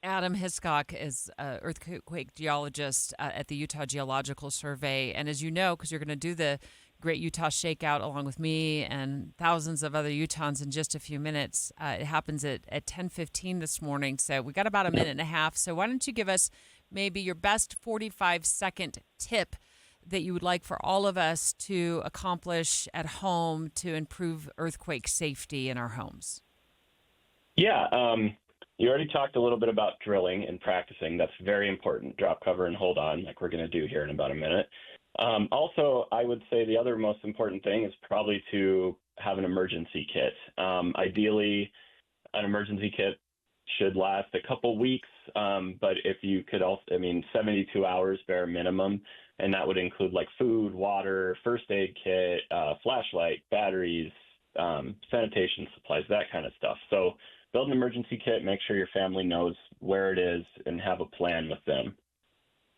Adam Hiscock is an earthquake geologist at the Utah Geological Survey. And as you know, because you're going to do the Great Utah Shakeout along with me and thousands of other Utahns in just a few minutes, it happens at 10:15 this morning. So we got about a minute and a half. So why don't you give us maybe your best 45-second tip that you would like for all of us to accomplish at home to improve earthquake safety in our homes? Yeah, you already talked a little bit about drilling and practicing. That's very important. Drop, cover, and hold on, like we're going to do here in about a minute. Also, I would say the other most important thing is probably to have an emergency kit. Ideally, an emergency kit should last a couple weeks, but if you could also, 72 hours bare minimum, and that would include like food, water, first aid kit, flashlight, batteries, sanitation supplies, that kind of stuff. So build an emergency kit, make sure your family knows where it is, and have a plan with them.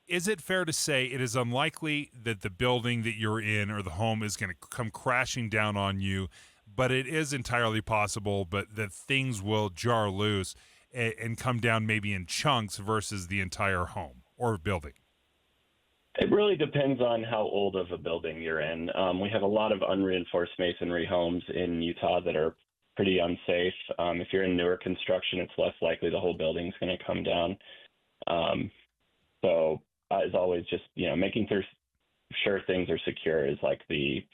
Is it fair to say it is unlikely that the building that you're in or the home is going to come crashing down on you, but it is entirely possible that things will jar loose and come down maybe in chunks versus the entire home or building? It really depends on how old of a building you're in. We have a lot of unreinforced masonry homes in Utah that are pretty unsafe. If you're in newer construction, it's less likely the whole building's going to come down. So as always, just making sure things are secure is like the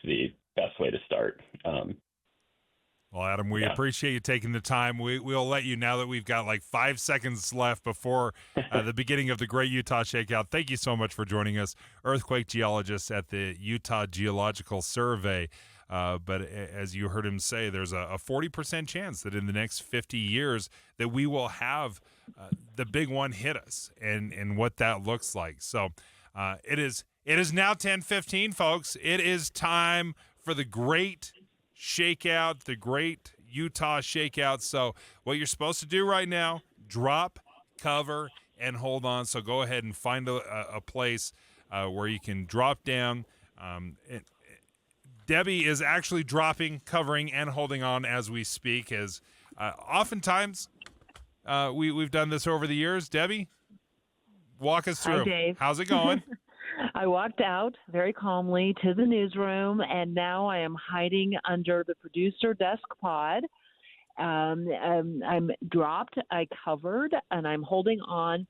best way to start. Well, Adam, we appreciate you taking the time. We'll let you, now that we've got like 5 seconds left before the beginning of the Great Utah Shakeout. Thank you so much for joining us, earthquake geologist at the Utah Geological Survey. But as you heard him say, there's a 40% chance that in the next 50 years that we will have the big one hit us and what that looks like. So it is now 10:15, folks. It is time for the Great Shakeout, the Great Utah Shakeout. So what you're supposed to do right now, drop, cover, and hold on. So go ahead and find a place where you can drop down. Debbie is actually dropping, covering, and holding on as we speak, as oftentimes we've done this over the years. Debbie, walk us through. Hi, Dave. How's it going? I walked out very calmly to the newsroom, and now I am hiding under the producer desk pod. I'm dropped, I covered, and I'm holding on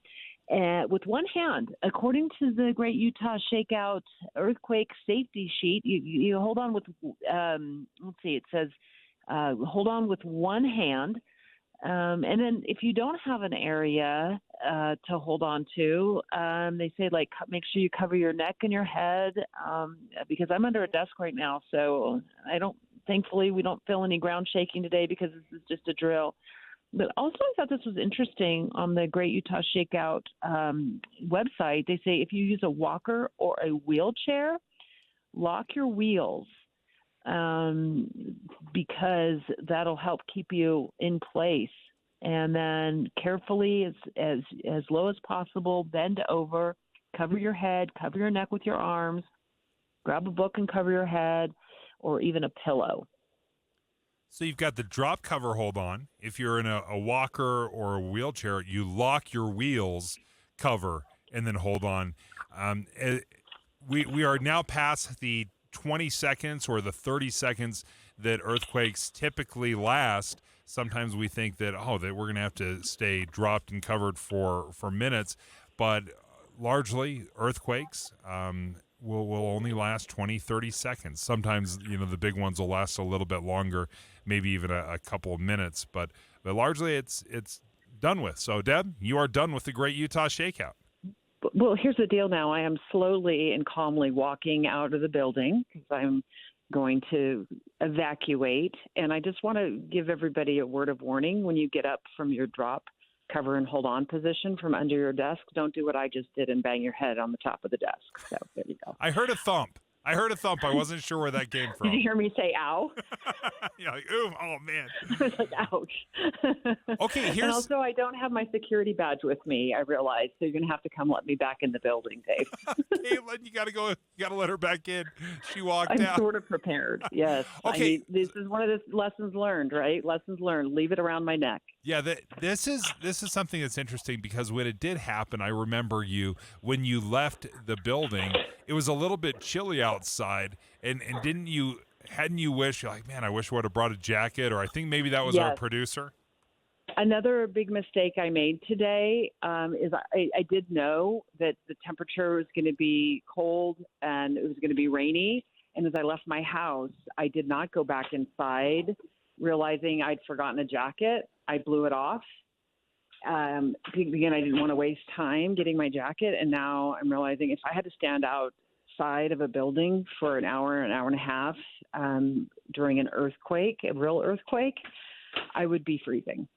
with one hand. According to the Great Utah Shakeout earthquake safety sheet, you hold on with, let's see, it says hold on with one hand. And then if you don't have an area to hold on to, they say, like, make sure you cover your neck and your head, because I'm under a desk right now. So thankfully, we don't feel any ground shaking today because this is just a drill. But also, I thought this was interesting on the Great Utah Shakeout website. They say if you use a walker or a wheelchair, lock your wheels, because that'll help keep you in place. And then carefully, as low as possible, bend over, cover your head, cover your neck with your arms, grab a book and cover your head, or even a pillow. So you've got the drop, cover, hold on. If you're in a walker or a wheelchair, you lock your wheels, cover, and then hold on. We are now past the 20 seconds or the 30 seconds that earthquakes typically last. Sometimes we think that we're going to have to stay dropped and covered for minutes, but largely earthquakes will only last 20, 30 seconds. Sometimes, the big ones will last a little bit longer, maybe even a couple of minutes, but largely it's done with. So, Deb, you are done with the Great Utah Shakeout. Well, here's the deal now. I am slowly and calmly walking out of the building because I'm going to evacuate. And I just want to give everybody a word of warning. When you get up from your drop, cover, and hold on position from under your desk, don't do what I just did and bang your head on the top of the desk. So there you go. I heard a thump. I wasn't sure where that came from. Did you hear me say ow? Yeah, like, ooh, oh, man. I was like, ouch. Okay, And also, I don't have my security badge with me, I realize, so you're going to have to come let me back in the building, Dave. Caitlin, you got to let her back in. She walked out. I'm sort of prepared, yes. Okay. This is one of the lessons learned, right? Lessons learned. Leave it around my neck. Yeah, this is something that's interesting because when it did happen, I remember when you left the building, it was a little bit chilly outside, and hadn't you wished, you're like, man, I wish I would have brought a jacket, or I think maybe that was our Yes. producer. Another big mistake I made today is I did know that the temperature was going to be cold and it was going to be rainy. And as I left my house, I did not go back inside, realizing I'd forgotten a jacket. I blew it off. Again, I didn't want to waste time getting my jacket. And now I'm realizing if I had to stand outside of a building for an hour and a half during an earthquake, a real earthquake, I would be freezing.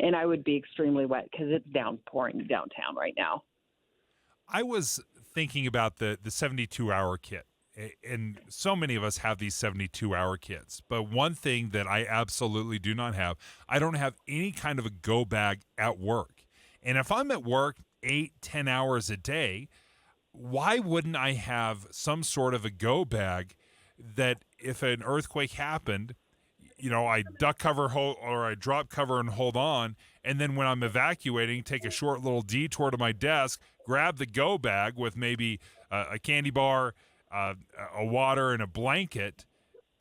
And I would be extremely wet because it's downpouring downtown right now. I was thinking about the 72-hour kit, and so many of us have these 72-hour kits. But one thing that I absolutely do not have, I don't have any kind of a go bag at work. And if I'm at work 8-10 hours a day, why wouldn't I have some sort of a go bag that if an earthquake happened, I duck cover or I drop cover and hold on, and then when I'm evacuating, take a short little detour to my desk, grab the go bag with maybe a candy bar, a water, and a blanket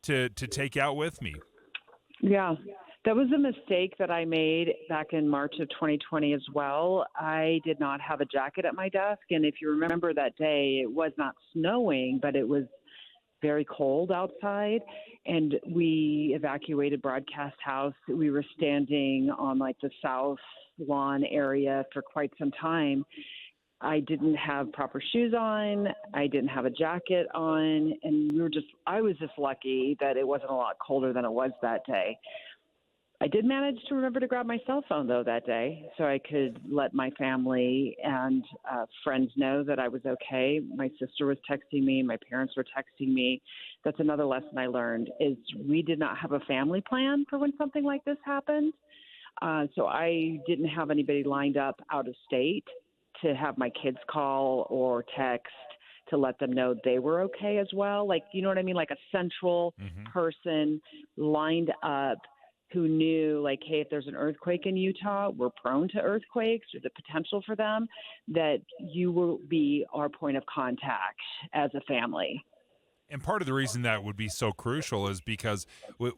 to take out with me. Yeah, that was a mistake that I made back in March of 2020 as well. I did not have a jacket at my desk, and if you remember that day, it was not snowing, but it was very cold outside, and we evacuated Broadcast House. We were standing on like the south lawn area for quite some time. I didn't have proper shoes on. I didn't have a jacket on, and I was just lucky that it wasn't a lot colder than it was that day. I did manage to remember to grab my cell phone, though, that day, so I could let my family and friends know that I was okay. My sister was texting me. My parents were texting me. That's another lesson I learned, is we did not have a family plan for when something like this happened. So I didn't have anybody lined up out of state to have my kids call or text to let them know they were okay as well. Like, you know what I mean? Like a central person lined up who knew, like, hey, if there's an earthquake in Utah, we're prone to earthquakes or the potential for them, that you will be our point of contact as a family. And part of the reason that would be so crucial is because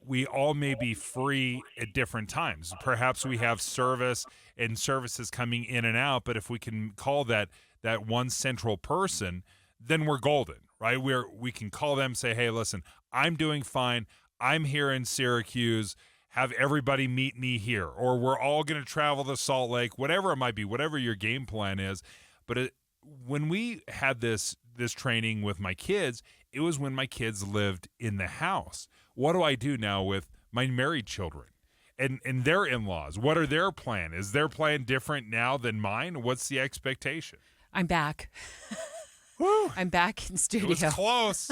we all may be free at different times. Perhaps we have service and services coming in and out, but if we can call that one central person, then we're golden, right? We can call them, say, hey, listen, I'm doing fine. I'm here in Syracuse. Have everybody meet me here, or we're all going to travel to Salt Lake, whatever it might be, whatever your game plan is. But when we had this training with my kids, it was when my kids lived in the house. What do I do now with my married children and their in-laws? What are their plan? Is their plan different now than mine? What's the expectation? I'm back. Woo. I'm back in studio. It was close.